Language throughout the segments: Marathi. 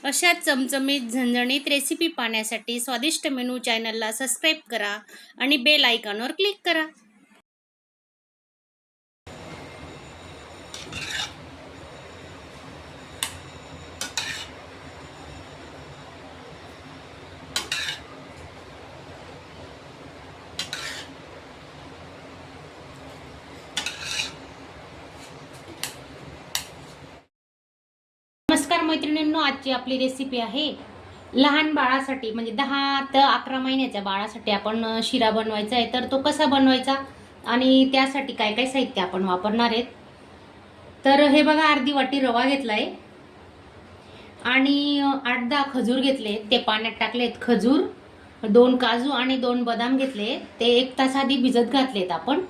अशा चमचमीत झणझणीत रेसिपी पाहण्यासाठी स्वादिष्ट मेनू चॅनलला सबस्क्राईब करा आणि बेल आयकॉनवर क्लिक करा. नमस्कार मैत्रिणींनो, आजची आपली रेसिपी आहे लहान बाळासाठी, म्हणजे 10 ते 11 महिन्याच्या बाळासाठी आपण शिरा बनवायचा आहे. तर तो कसा बनवायचा आणि त्यासाठी काय काय साहित्य आपण वापरणार आहेत. तर हे बघा, अर्धी वाटी रवा घेतलाय आणि 8-10 खजूर घेतले, ते पाण्यात टाकलेत. खजूर, 2 काजू आणि 2 बदाम घेतले, ते 1 तास आधी भिजत घातलेत. आपण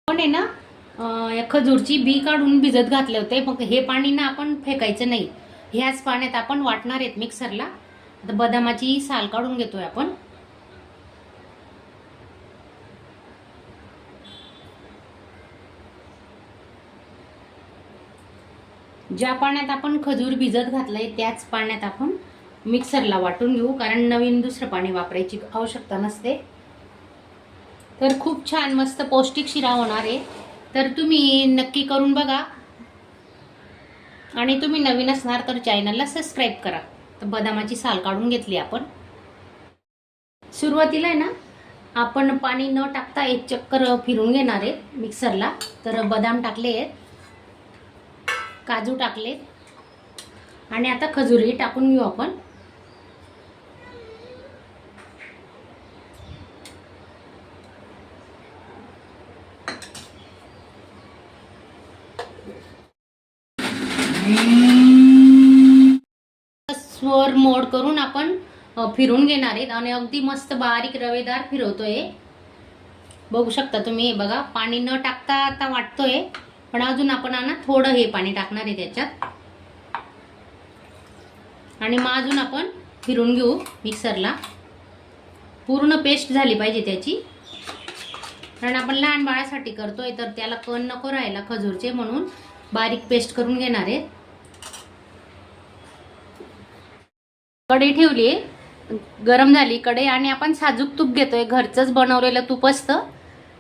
आहे ना या खजूरची बी काढून भिजत घातले होते. मग हे पाणी ना आपण फेकायचं नाही, ह्याच पाण्यात आपण वाटणार आहेत मिक्सरला. आता बदामाची साल काढून घेतोय आपण. ज्या पाण्यात आपण खजूर भिजत घातलंय त्याच पाण्यात आपण मिक्सरला वाटून घेऊ, कारण नवीन दुसरं पाणी वापरायची आवश्यकता नसते. तर खूप छान मस्त पौष्टिक शिरा होणार आहे. तर तुम्ही नक्की करून बघा आणि तुम्ही नवीन असणार तर चॅनलला सबस्क्राईब करा. तर बदामाची साल काढून घेतली आपण. सुरुवातीला आहे ना आपण पाणी न टाकता 1 चक्कर फिरून घेणार आहे मिक्सरला. तर बदाम टाकले आहेत, काजू टाकले आणि आता खजूरही टाकून घेऊ आपण. स्वर मोड करून आपण फिरून घेणार आहेत आणि अगदी मस्त बारीक रवेदार फिरवतोय. बघू शकता तुम्ही. बघा, पाणी न टाकता आता वाटतोय, पण अजून आपण ना थोडं हे पाणी टाकणार आहे त्याच्यात आणि मग अजून आपण फिरून घेऊ मिक्सरला. पूर्ण पेस्ट झाली पाहिजे त्याची, कारण आपण लहान बाळासाठी करतोय तर त्याला कण नको राहायला खजूरचे, म्हणून बारीक पेस्ट करून घेणार आहे. कढई ठेवली, गरम झाली कढई आणि आपण साजूक तूप घेतोय. घरचंच बनवलेलं तूप असतं,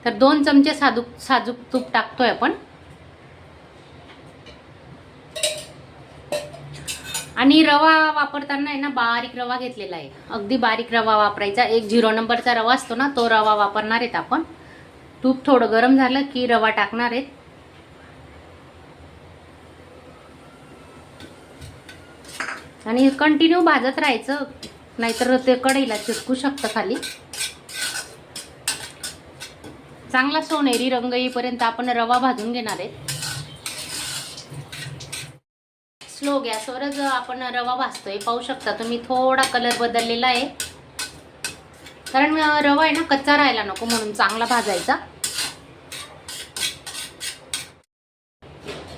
तर 2 चमचे साजूक तूप टाकतोय आपण. आणि रवा वापरताना आहे ना बारीक रवा घेतलेला आहे, अगदी बारीक रवा वापरायचा. 1 0 नंबरचा रवा असतो ना, तो रवा वापरणार आहेत आपण. तूप थोडं गरम झालं की रवा टाकणार आहेत. आणि कंटिन्यू भाजत राहायचं, नाहीतर ते कढईला चिटकू शकतं खाली. चांगला सोनेरी रंग येईपर्यंत आपण रवा भाजून घेणार आहे. स्लो गॅसवरच आपण रवा भाजतोय. पाहू शकता तुम्ही, थोडा कलर बदललेला आहे, कारण रवा आहे ना कच्चा राहायला नको म्हणून चांगला भाजायचा.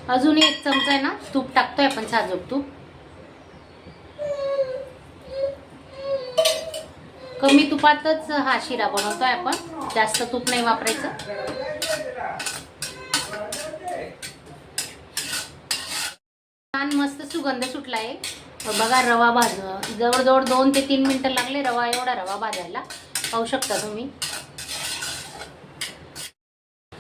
अजून 1 चमचा आहे ना तूप टाकतोय आपण, साजूक तूप. कमी तुपातच हा शिरा बनवतोय आपण, जास्त तूप नाही वापरायचं. छान मस्त सुगंध सुटलाय. बघा, रवा जवळजवळ 2 ते 3 मिनिटं लागले रवा, एवढा रवा भाजायला. पाहू शकता तुम्ही.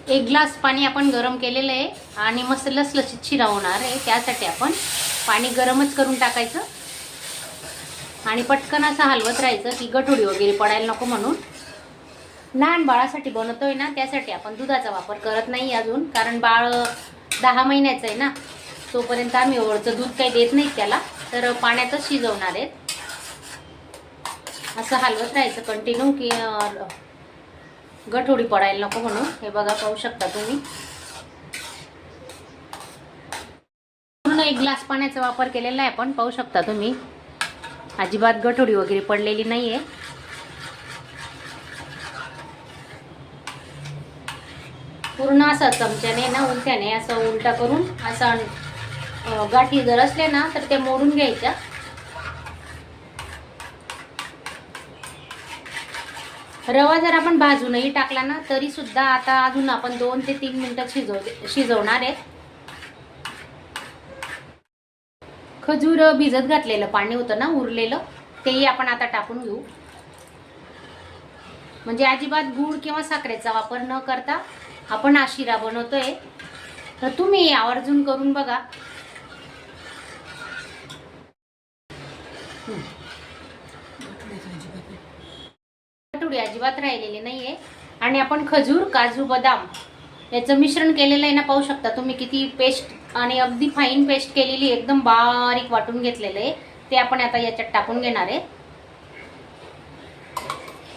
1 ग्लास पाणी आपण गरम केलेलं आहे आणि मस्त लसलशीत शिरा होणार आहे. त्यासाठी आपण पाणी गरमच करून टाकायचं आणि पटकन असं हलवत राहायचं की गठुडी वगैरे पडायला नको म्हणून. लहान बाळासाठी बनवतोय ना, त्यासाठी आपण दुधाचा वापर करत नाही अजून, कारण बाळ 10 महिन्याचं आहे ना, तोपर्यंत आम्ही ओळचं दूध काही देत नाही त्याला. तर पाण्यातच शिजवणार आहेत. असं हलवत राहायचं कंटिन्यू की गठुडी पडायला नको म्हणून. हे बघा, पाहू शकता तुम्ही. पूर्ण 1 ग्लास पाण्याचा वापर केलेला आहे आपण. पाहू शकता तुम्ही, अजिबात गठुडी वगैरे पडलेली नाहीये. पूर्ण असं चमच्याने ना उलट्याने असं उलटा करून असं गाठी जर असले ना तर ते मोडून घ्यायच्या. रवा जर आपण भाजूनही टाकला ना तरी सुद्धा आता अजून आपण 2 ते 3 मिनिटं शिजवणार आहे. खजूर भिजत घातलेलं पाणी होतं ना उरलेलं, तेही आपण आता टाकून घेऊ. म्हणजे अजिबात गूळ किंवा साखरेचा वापर न करता आपण हा शिरा बनवतोय. तर तुम्ही आवर्जून करून बघा. गठुडी अजिबात राहिलेली नाहीये. आणि आपण खजूर, काजू, बदाम याचं मिश्रण केलेलं आहे ना, पाहू शकता तुम्ही किती पेस्ट आणि अगदी फाईन पेस्ट केलेली, एकदम बारीक वाटून घेतलेलं आहे. ते आपण आता याच्यात टाकून घेणार आहे.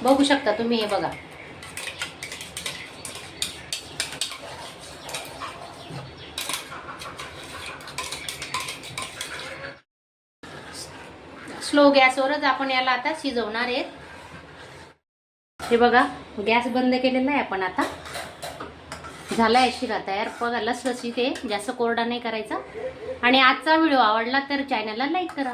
बघू शकता तुम्ही, हे बघा. स्लो गॅसवरच आपण याला आता शिजवणार आहे. हे बघा, गॅस बंद केलेला आहे आपण आता. झाला आहे शिरा तयार. बघा, लसलशीत आहे, जास्त कोरडा नाही करायचा. आणि आजचा व्हिडिओ आवडला तर चॅनलला लाईक करा.